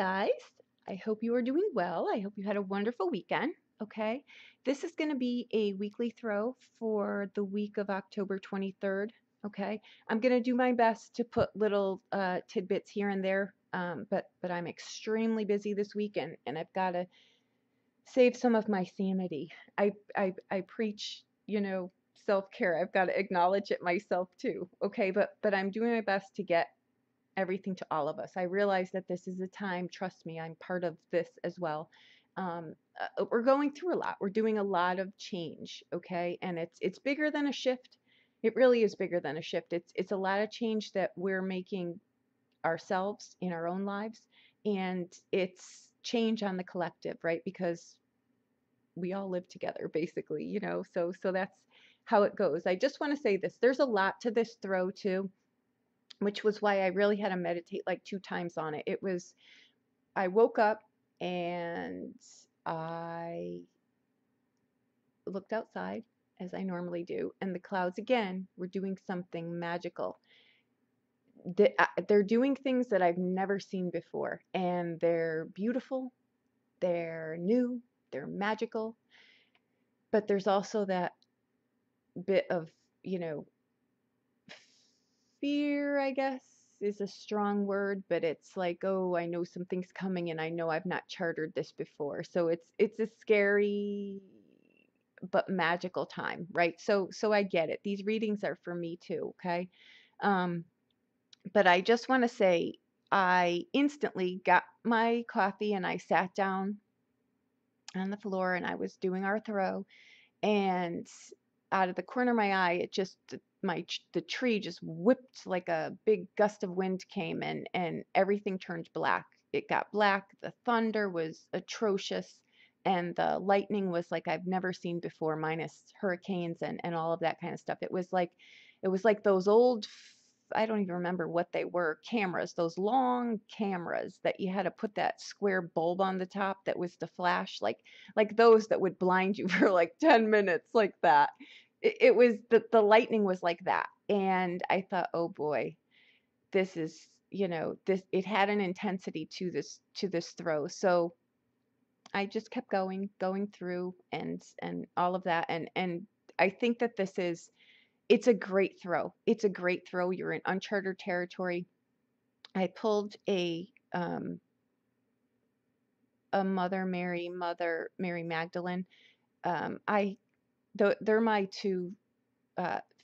guys. I hope you are doing well. I hope you had a wonderful weekend. Okay. This is going to be a weekly throw for the week of October 23rd. Okay. I'm going to do my best to put little tidbits here and there. But I'm extremely busy this weekend and I've got to save some of my sanity. I preach, self-care. I've got to acknowledge it myself too. Okay. But I'm doing my best to get everything to all of us. I realize that this is a time, trust me, I'm part of this as well. We're going through a lot. We're doing a lot of change, okay? And it's bigger than a shift. It really is bigger than a shift. It's a lot of change that we're making ourselves in our own lives, and it's change on the collective, right? Because we all live together basically, so that's how it goes. I just want to say this. There's a lot to this throw too, which was why I really had to meditate like 2 times on it. I woke up and I looked outside as I normally do, and the clouds again were doing something magical. They're doing things that I've never seen before, and they're beautiful, they're new, they're magical, but there's also that bit of, you know, fear, I guess, is a strong word, but it's like, oh, I know something's coming and I know I've not chartered this before. So it's a scary but magical time, right? So I get it. These readings are for me too, okay? Um, but I just want to say I instantly got my coffee and I sat down on the floor and I was doing our throw, and out of the corner of my eye, it just the tree just whipped, like a big gust of wind came, and everything turned black. It got black. The thunder was atrocious, and the lightning was like I've never seen before, minus hurricanes and all of that kind of stuff. It was like those old, I don't even remember what they were, cameras, those long cameras that you had to put that square bulb on the top that was the flash, like those that would blind you for like 10 minutes, like that. It was the lightning was like that. And I thought, oh boy, this is, this, it had an intensity to this throw. So I just kept going through and all of that. And I think that it's a great throw. It's a great throw. You're in uncharted territory. I pulled a Mother Mary Magdalene. They're my two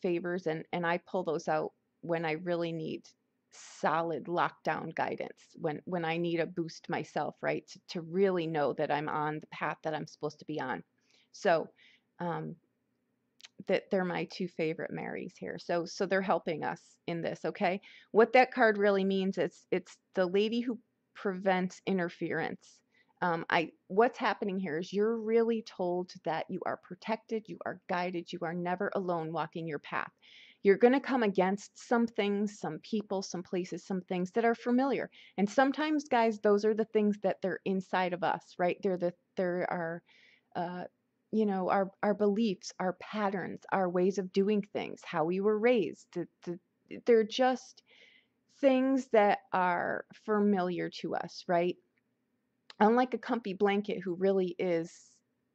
favors, and I pull those out when I really need solid lockdown guidance, when I need a boost myself, right? To really know that I'm on the path that I'm supposed to be on. So um, that they're my two favorite Marys here. So they're helping us in this, okay? What that card really means is it's the lady who prevents interference. What's happening here is you're really told that you are protected, you are guided, you are never alone walking your path. You're going to come against some things, some people, some places, some things that are familiar. And sometimes, guys, those are the things that they're inside of us, right? There are our beliefs, our patterns, our ways of doing things, how we were raised. They're just things that are familiar to us, right? Unlike a comfy blanket, who really is,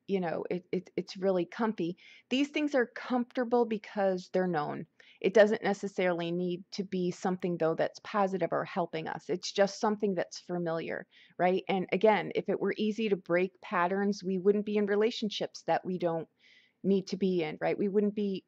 it's really comfy. These things are comfortable because they're known. It doesn't necessarily need to be something, though, that's positive or helping us. It's just something that's familiar, right? And again, if it were easy to break patterns, we wouldn't be in relationships that we don't need to be in, right? We wouldn't be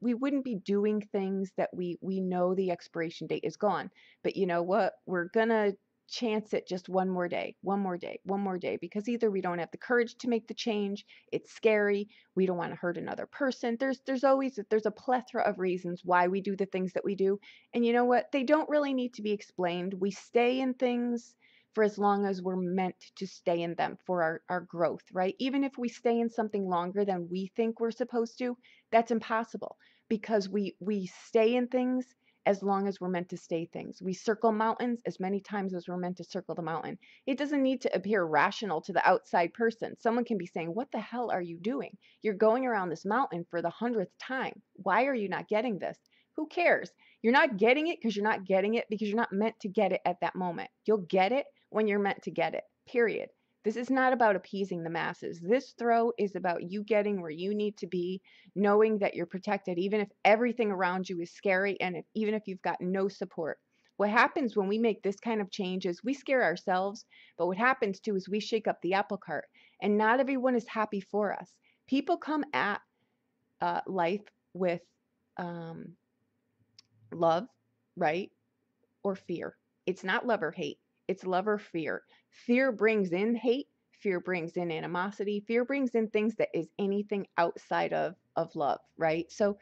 doing things that we know the expiration date is gone. But you know what? We're gonna chance it just one more day, one more day, one more day, because either we don't have the courage to make the change, it's scary, we don't want to hurt another person. There's a plethora of reasons why we do the things that we do. And you know what? They don't really need to be explained. We stay in things for as long as we're meant to stay in them for our growth, right? Even if we stay in something longer than we think we're supposed to, that's impossible, because we stay in things as long as we're meant to stay things. We circle mountains as many times as we're meant to circle the mountain. It doesn't need to appear rational to the outside person. Someone can be saying, what the hell are you doing? You're going around this mountain for the 100th time. Why are you not getting this? Who cares? You're not getting it because you're not getting it because you're not meant to get it at that moment. You'll get it when you're meant to get it, period. This is not about appeasing the masses. This throw is about you getting where you need to be, knowing that you're protected, even if everything around you is scary and even if you've got no support. What happens when we make this kind of change is we scare ourselves, but what happens too is we shake up the apple cart, and not everyone is happy for us. People come at life with um, love, right? Or fear. It's not love or hate, it's love or fear. Fear brings in hate, fear brings in animosity, fear brings in things that is anything outside of love, right? So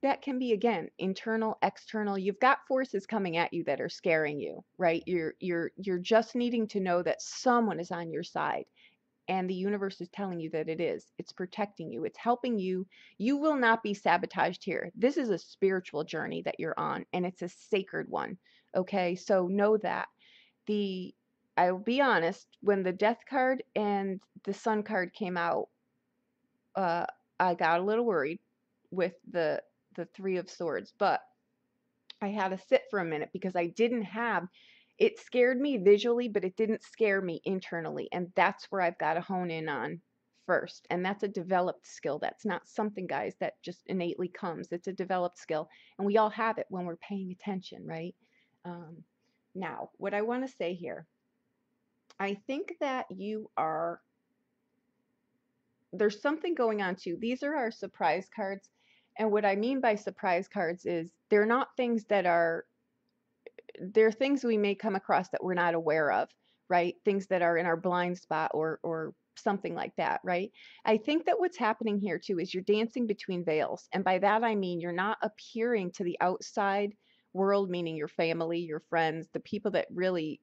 that can be, again, internal, external. You've got forces coming at you that are scaring you, right? You're just needing to know that someone is on your side, and the universe is telling you that it is. It's protecting you, it's helping you. You will not be sabotaged here. This is a spiritual journey that you're on, and it's a sacred one. Okay, so know that. the I'll be honest, when the death card and the sun card came out, uh I got a little worried with the three of swords, but I had to sit for a minute because I didn't have it. Scared me visually, but it didn't scare me internally. And that's where I've got to hone in on first. And that's a developed skill. That's not something, guys, that just innately comes. It's a developed skill. And we all have it when we're paying attention, right? Um, Now, what I want to say here, I think that there's something going on too. These are our surprise cards. And what I mean by surprise cards is they're not things that are there are things we may come across that we're not aware of, right? Things that are in our blind spot or something like that, right? I think that what's happening here too is you're dancing between veils. And by that I mean you're not appearing to the outside world, meaning your family, your friends, the people that really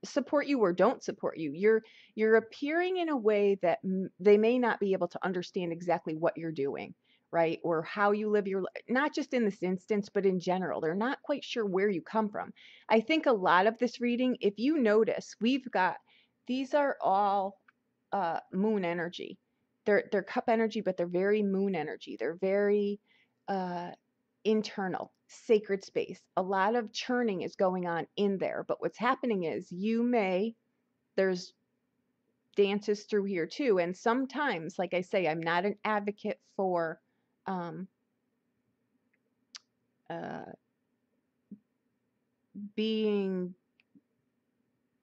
support you or don't support you. You're appearing in a way that they may not be able to understand exactly what you're doing, right? Or how you live your life, not just in this instance, but in general. They're not quite sure where you come from. I think a lot of this reading, if you notice, these are all moon energy. They're cup energy, but they're very moon energy. They're very uh, internal, sacred space. A lot of churning is going on in there. But what's happening is there's dances through here too. And sometimes, like I say, I'm not an advocate for um, uh, being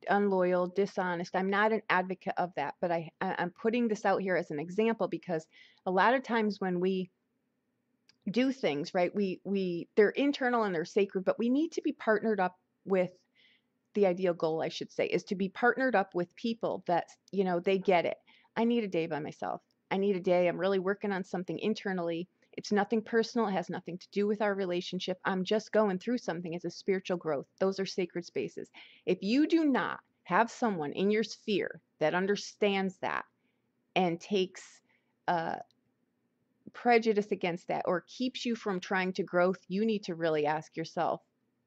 unloyal, dishonest. I'm not an advocate of that, but I'm putting this out here as an example because a lot of times when we do things, right, they're internal and they're sacred, but we need to be partnered up with the ideal goal, I should say, is to be partnered up with people that, they get it. I need a day by myself. I need a day. I'm really working on something internally. It's nothing personal. It has nothing to do with our relationship. I'm just going through something. It's a spiritual growth. Those are sacred spaces. If you do not have someone in your sphere that understands that and takes uh, prejudice against that or keeps you from trying to growth, you need to really ask yourself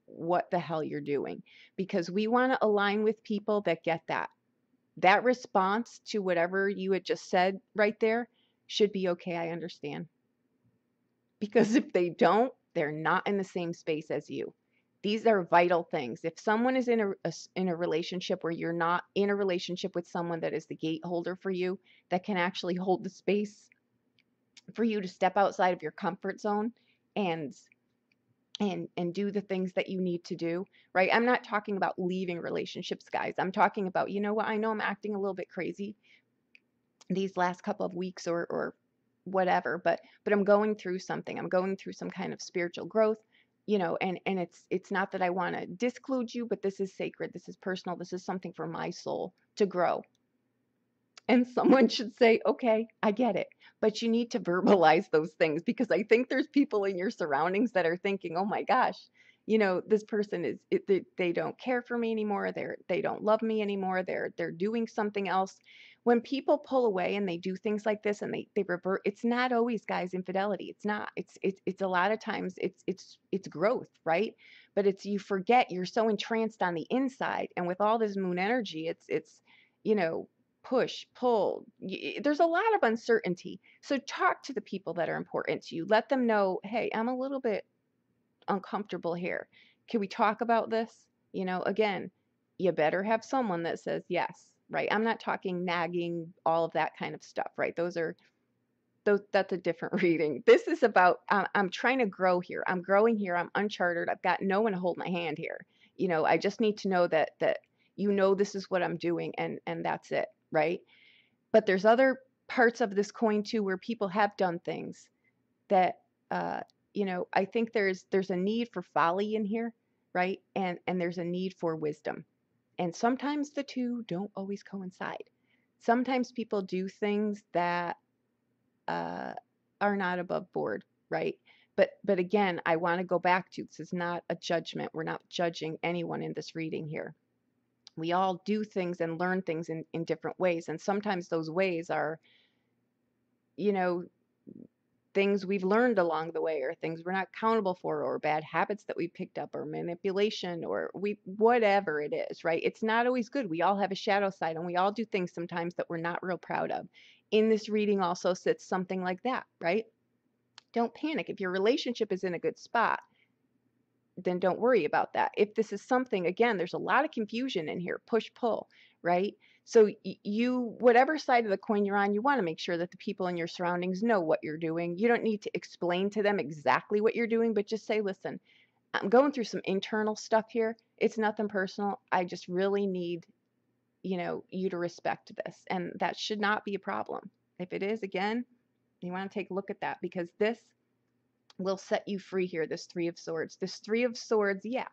what the hell you're doing, because we want to align with people that get that response to whatever you had just said right there should be okay. I understand. Because if they don't, they're not in the same space as you. These are vital things. If someone is in a relationship where you're not in a relationship with someone that is the gate holder for you, that can actually hold the space for you to step outside of your comfort zone and and do the things that you need to do, right? I'm not talking about leaving relationships, guys. I'm talking about, you know what, I know I'm acting a little bit crazy these last couple of weeks or whatever, but I'm going through something. I'm going through some kind of spiritual growth, and it's not that I want to disclude you, but this is sacred. This is personal. This is something for my soul to grow. And someone should say, okay, I get it. But you need to verbalize those things, because I think there's people in your surroundings that are thinking, oh my gosh, this person they don't care for me anymore. They don't love me anymore. They're doing something else. When people pull away and they do things like this and they revert, it's not always, guys, infidelity. It's not. It's a lot of times it's growth, right? But you forget, you're so entranced on the inside, and with all this moon energy, it's you know push, pull. There's a lot of uncertainty. So talk to the people that are important to you. Let them know, hey, I'm a little bit uncomfortable here. Can we talk about this? Again, you better have someone that says yes, right? I'm not talking nagging, all of that kind of stuff, right? That's a different reading. This is about I'm trying to grow here. I'm growing here. I'm uncharted. I've got no one to hold my hand here. I just need to know that this is what I'm doing, and that's it, right? But there's other parts of this coin too where people have done things that I think there's a need for folly in here, right? And there's a need for wisdom. And sometimes the two don't always coincide. Sometimes people do things that uh, are not above board, right? But again, I want to go back to, this is not a judgment. We're not judging anyone in this reading here. We all do things and learn things in different ways. And sometimes those ways are, you know, things we've learned along the way, or things we're not accountable for, or bad habits that we picked up, or manipulation, or whatever it is, right? It's not always good. We all have a shadow side, and we all do things sometimes that we're not real proud of. In this reading also sits something like that, right? Don't panic. If your relationship is in a good spot, then don't worry about that. If this is something, again, there's a lot of confusion in here, push pull, right? So whatever side of the coin you're on, you want to make sure that the people in your surroundings know what you're doing. You don't need to explain to them exactly what you're doing, but just say, listen, I'm going through some internal stuff here. It's nothing personal. I just really need, you to respect this. And that should not be a problem. If it is, again, you want to take a look at that, because this will set you free here, this Three of Swords. This Three of Swords, yeah,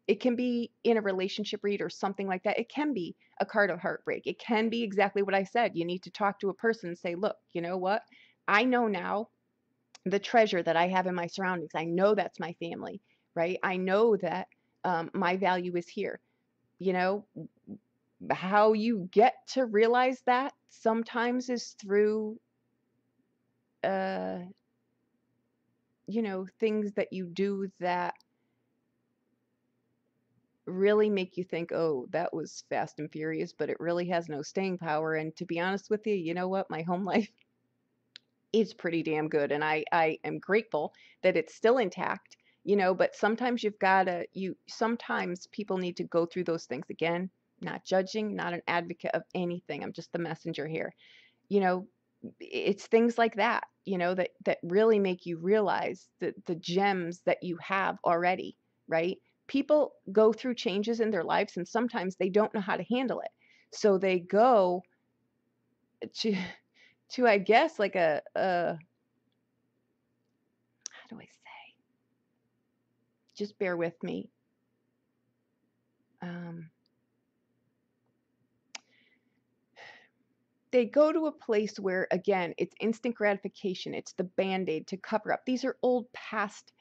it can be in a relationship read or something like that. It can be a card of heartbreak. It can be exactly what I said. You need to talk to a person and say, look, you know what? I know now the treasure that I have in my surroundings. I know that's my family, right? I know that my value is here. How you get to realize that sometimes is through, things that you do that really make you think, oh, that was fast and furious, but it really has no staying power. And to be honest with you, you know what? My home life is pretty damn good. And I am grateful that it's still intact, but sometimes sometimes people need to go through those things again. Not judging, not an advocate of anything. I'm just the messenger here. It's things like that, that really make you realize the gems that you have already, right? People go through changes in their lives, and sometimes they don't know how to handle it. So they go to I guess, like how do I say? Just bear with me. They go to a place where, again, it's instant gratification. It's the Band-Aid to cover up. These are past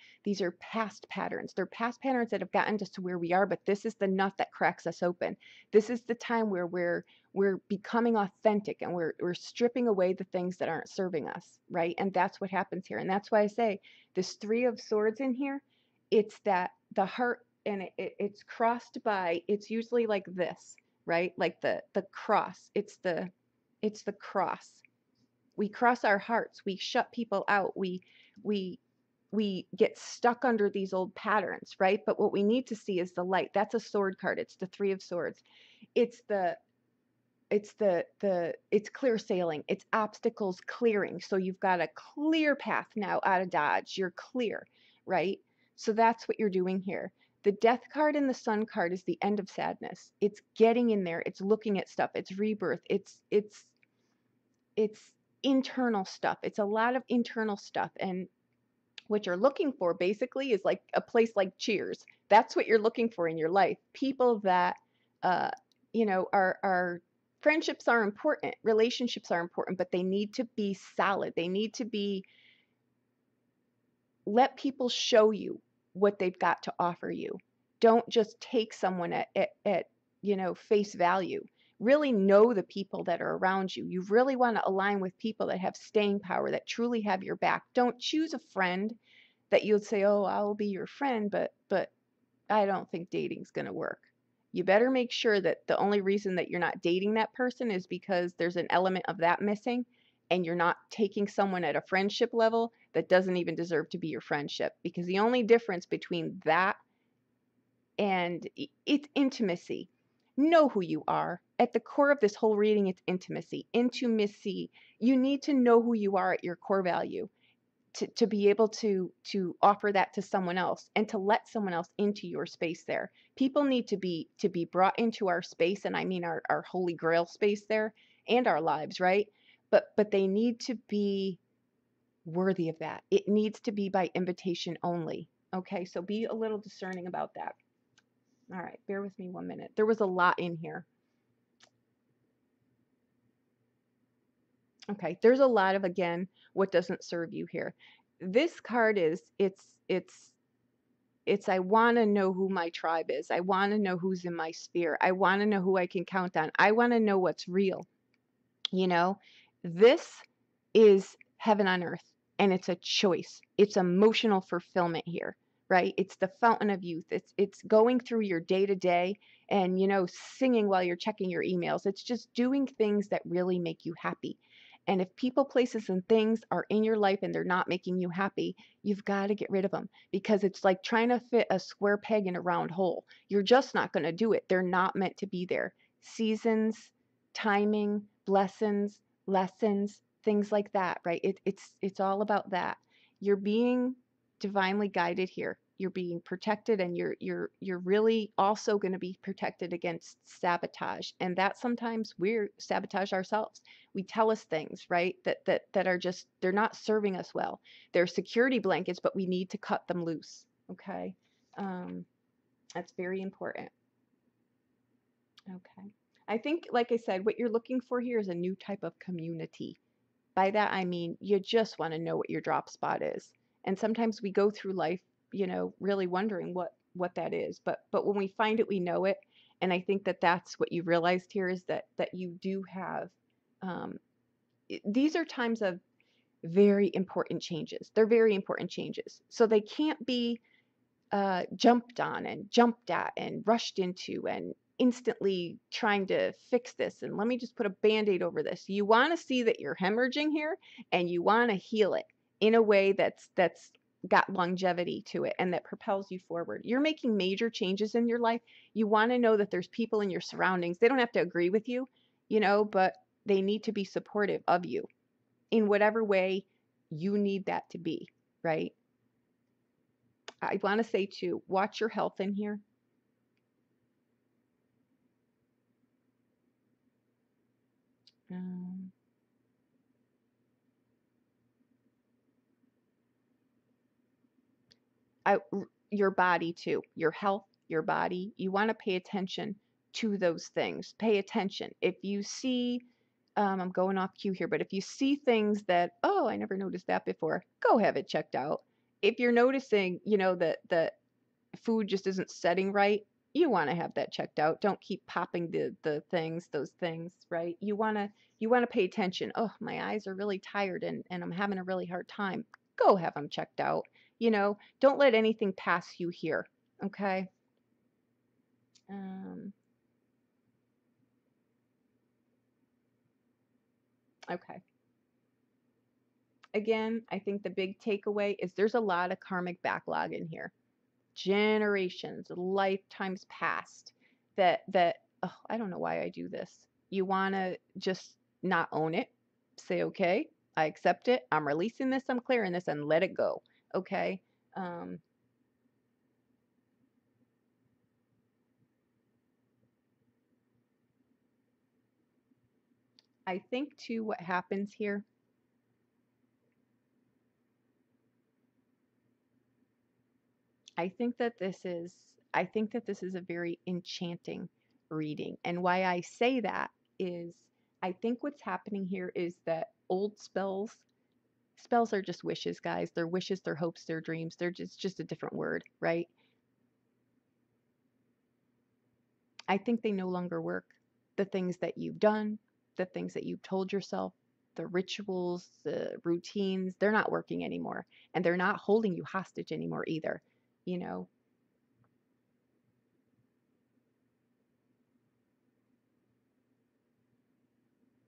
patterns. They're past patterns that have gotten us to where we are, but this is the nut that cracks us open. This is the time where we're becoming authentic, and we're stripping away the things that aren't serving us, right? And that's what happens here. And that's why I say this Three of Swords in here, it's that the heart, and it's crossed by, it's usually like this, right? Like the cross. It's the cross. We cross our hearts. We shut people out. We get stuck under these old patterns, right? But what we need to see is the light. That's a sword card. It's the Three of Swords. It's clear sailing. It's obstacles clearing. So you've got a clear path now out of Dodge. You're clear, right? So that's what you're doing here. The Death card and the Sun card is the end of sadness. It's getting in there. It's looking at stuff. It's rebirth. It's internal stuff. It's a lot of internal stuff. And what you're looking for basically is like a place like Cheers. That's what you're looking for in your life. People that, are friendships are important. Relationships are important, but they need to be solid. They need to be, let people show you what they've got to offer you. Don't just take someone at face value. Really know the people that are around you. You really want to align with people that have staying power, that truly have your back. Don't choose a friend that you'll say, oh, I'll be your friend, but I don't think dating's going to work. You better make sure that the only reason that you're not dating that person is because there's an element of that missing, and you're not taking someone at a friendship level that doesn't even deserve to be your friendship. Because the only difference between that and it's intimacy. Know who you are. At the core of this whole reading, it's intimacy. Intimacy. You need to know who you are at your core value to be able to offer that to someone else and to let someone else into your space there. People need to be brought into our space, and I mean our holy grail space there, and our lives, right? But they need to be worthy of that. It needs to be by invitation only. Okay, so be a little discerning about that. All right, bear with me 1 minute. There was a lot in here. Okay, there's a lot of, again, what doesn't serve you here. This card is, it's I want to know who my tribe is. I want to know who's in my sphere. I want to know who I can count on. I want to know what's real. You know, this is heaven on earth, and it's a choice. It's emotional fulfillment here, right? It's the fountain of youth. It's going through your day to day and, singing while you're checking your emails. It's just doing things that really make you happy. And if people, places, and things are in your life and they're not making you happy, you've got to get rid of them, because it's like trying to fit a square peg in a round hole. You're just not going to do it. They're not meant to be there. Seasons, timing, blessings, lessons, things like that, right? It's all about that. You're being divinely guided here. You're being protected, and you're really also going to be protected against sabotage. And that sometimes we're sabotage ourselves. We tell us things, right? That are just, they're not serving us well. They're security blankets, but we need to cut them loose. Okay. That's very important. Okay. I think, like I said, what you're looking for here is a new type of community. By that, I mean, you just want to know what your drop spot is. And sometimes we go through life, really wondering what that is. But when we find it, we know it. And I think that that's what you realized here, is that you do have, um, these are times of very important changes. They're very important changes. So they can't be jumped on and jumped at and rushed into and instantly trying to fix this and let me just put a band-aid over this. You want to see that you're hemorrhaging here, and you want to heal it in a way that's got longevity to it and that propels you forward. You're making major changes in your life. You want to know that there's people in your surroundings. They don't have to agree with you, but they need to be supportive of you in whatever way you need that to be, right? I want to say too, watch your health in here. Um, your body too, your health, your body. You want to pay attention to those things. Pay attention. If you see, I'm going off cue here, but if you see things that, oh, I never noticed that before, go have it checked out. If you're noticing, that food just isn't setting right, you want to have that checked out. Don't keep popping those things, right? You want to pay attention. Oh, my eyes are really tired, and I'm having a really hard time. Go have them checked out. Don't let anything pass you here. Okay. Um, okay. Again, I think the big takeaway is there's a lot of karmic backlog in here. Generations, lifetimes past, that oh, I don't know why I do this. You want to just not own it. Say, okay, I accept it. I'm releasing this. I'm clearing this, and let it go. Okay. Um, I think too, what happens here, I think that this is I think that this is a very enchanting reading. And why I say that is, I think what's happening here is that old spells are just wishes, guys. They're wishes, they're hopes, they're dreams. They're just a different word, right? I think they no longer work. The things that you've done, the things that you've told yourself, the rituals, the routines, they're not working anymore. And they're not holding you hostage anymore either. You know,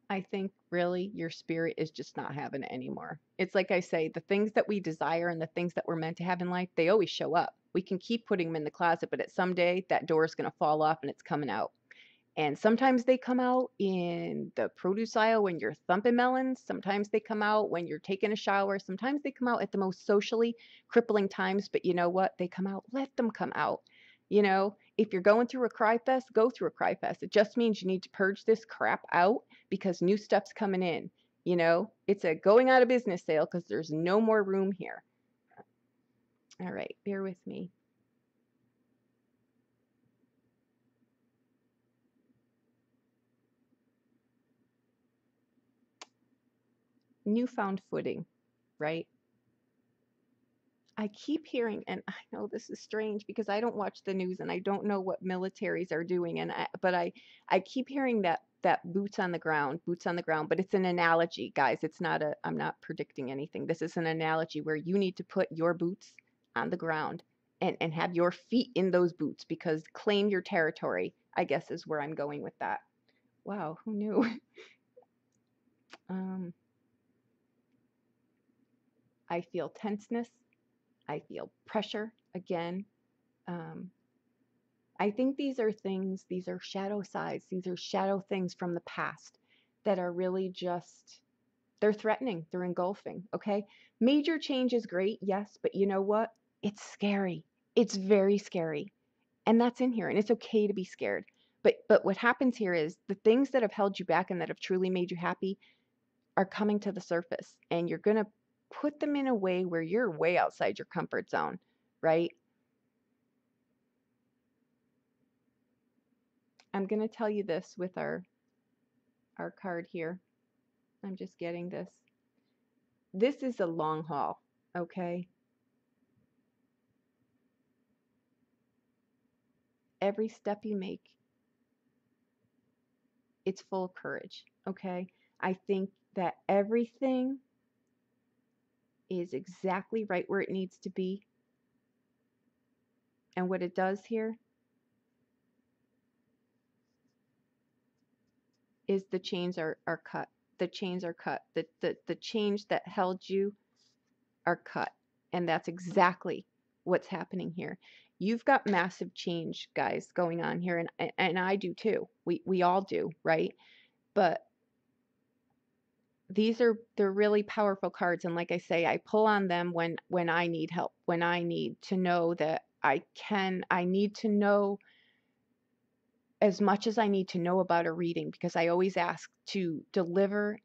I think really your spirit is just not having it anymore. It's like I say, the things that we desire and the things that we're meant to have in life, they always show up. We can keep putting them in the closet, but at some day that door is going to fall off and it's coming out. And sometimes they come out in the produce aisle when you're thumping melons. Sometimes they come out when you're taking a shower. Sometimes they come out at the most socially crippling times. But you know what? They come out. Let them come out. You know, if you're going through a cry fest, go through a cry fest. It just means you need to purge this crap out because new stuff's coming in. You know, it's a going out of business sale because there's no more room here. All right, bear with me. Newfound footing, right? I keep hearing, and I know this is strange because I don't watch the news and I don't know what militaries are doing, but I keep hearing that boots on the ground, boots on the ground, but it's an analogy, guys. It's not a, I'm not predicting anything. This is an analogy where you need to put your boots on the ground and have your feet in those boots because claim your territory, I guess is where I'm going with that. Wow, who knew? um, I feel tenseness. I feel pressure again. Um, I think these are things, these are shadow sides, these are shadow things from the past that are really just, they're threatening, they're engulfing, okay? Major change is great, yes, but you know what? It's scary. It's very scary. And that's in here, and it's okay to be scared. But what happens here is the things that have held you back and that have truly made you happy are coming to the surface, and you're going to put them in a way where you're way outside your comfort zone, right? I'm going to tell you this with our card here. I'm just getting this. This is a long haul, okay? Every step you make, it's full of courage, okay? I think that everything is exactly right where it needs to be. And what it does here is the chains are cut. The chains are cut. The chains that held you are cut. And that's exactly what's happening here. You've got massive change, guys, going on here, and I do too. We all do, right? But they're really powerful cards, and like I say, I pull on them when I need help, when I need to know that I need to know as much as I need to know about a reading because I always ask to deliver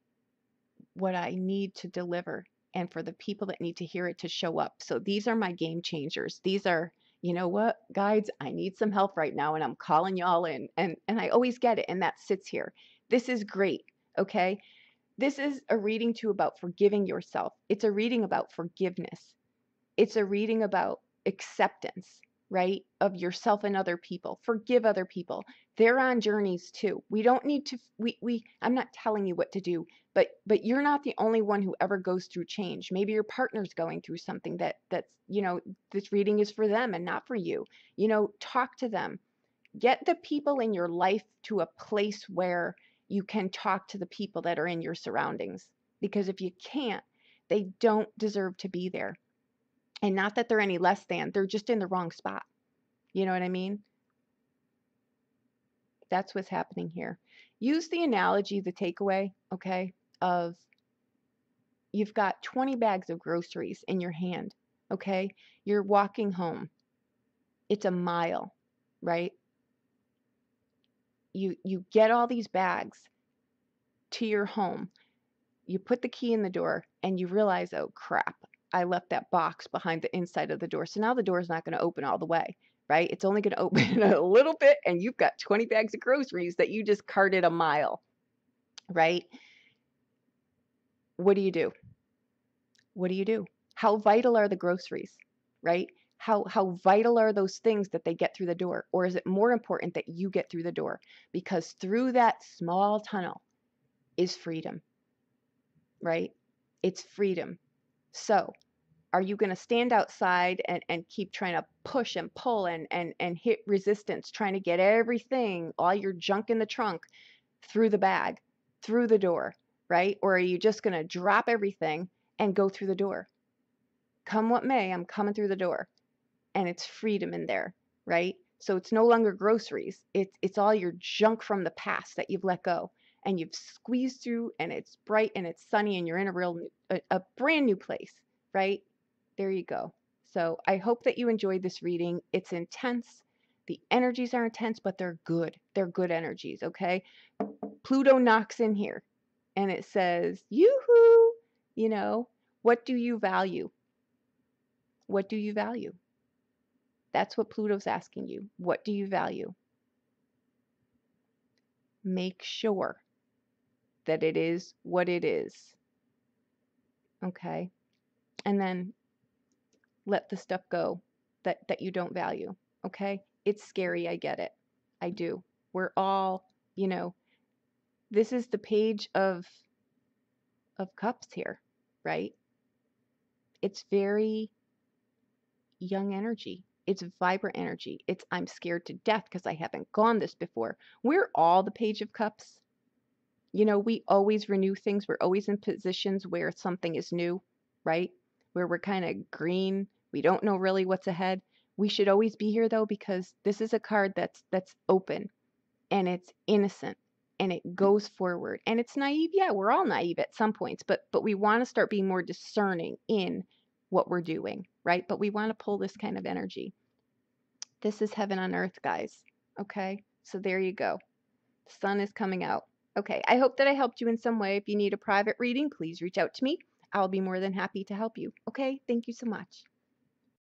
what I need to deliver and for the people that need to hear it to show up. So these are my game changers. These are, you know what, guides, I need some help right now and I'm calling y'all in. And I always get it, and that sits here. This is great, okay? This is a reading too about forgiving yourself. It's a reading about forgiveness. It's a reading about acceptance, right? Of yourself and other people. Forgive other people. They're on journeys too. We don't need to I'm not telling you what to do, but you're not the only one who ever goes through change. Maybe your partner's going through something that's, you know, this reading is for them and not for you. You know, talk to them. Get the people in your life to a place where you can talk to the people that are in your surroundings. Because if you can't, they don't deserve to be there. And not that they're any less than, they're just in the wrong spot. You know what I mean? That's what's happening here. Use the analogy, the takeaway, okay, of you've got 20 bags of groceries in your hand, okay? You're walking home. It's a mile, right? You get all these bags to your home. You put the key in the door and you realize, oh crap, I left that box behind the inside of the door. So now the door is not going to open all the way, right? It's only going to open a little bit, and you've got 20 bags of groceries that you just carted a mile, right? What do you do? What do you do? How vital are the groceries, right? How vital are those things that they get through the door? Or is it more important that you get through the door? Because through that small tunnel is freedom, right? It's freedom. So are you going to stand outside and keep trying to push and pull and hit resistance, trying to get everything, all your junk in the trunk through the bag, through the door, right? Or are you just going to drop everything and go through the door? Come what may, I'm coming through the door. And it's freedom in there, right? So it's no longer groceries. It's all your junk from the past that you've let go and you've squeezed through, and it's bright and it's sunny and you're in a brand new place, right? There you go. So I hope that you enjoyed this reading. It's intense. The energies are intense, but they're good. They're good energies, okay? Pluto knocks in here and it says, yoo-hoo, you know, what do you value? What do you value? That's what Pluto's asking you. What do you value? Make sure that it is what it is. Okay? And then let the stuff go that you don't value. Okay? It's scary, I get it. I do. We're all, you know, this is the page of cups here, right? It's very young energy. It's vibrant energy. It's I'm scared to death because I haven't gone this before. We're all the page of cups. You know, we always renew things. We're always in positions where something is new, right? Where we're kind of green. We don't know really what's ahead. We should always be here though, because this is a card that's open and it's innocent and it goes forward and it's naive. Yeah, we're all naive at some points, but we want to start being more discerning in what we're doing, right? But we want to pull this kind of energy. This is heaven on earth, guys. Okay? So there you go. The sun is coming out. Okay, I hope that I helped you in some way. If you need a private reading, please reach out to me. I'll be more than happy to help you. Okay, thank you so much.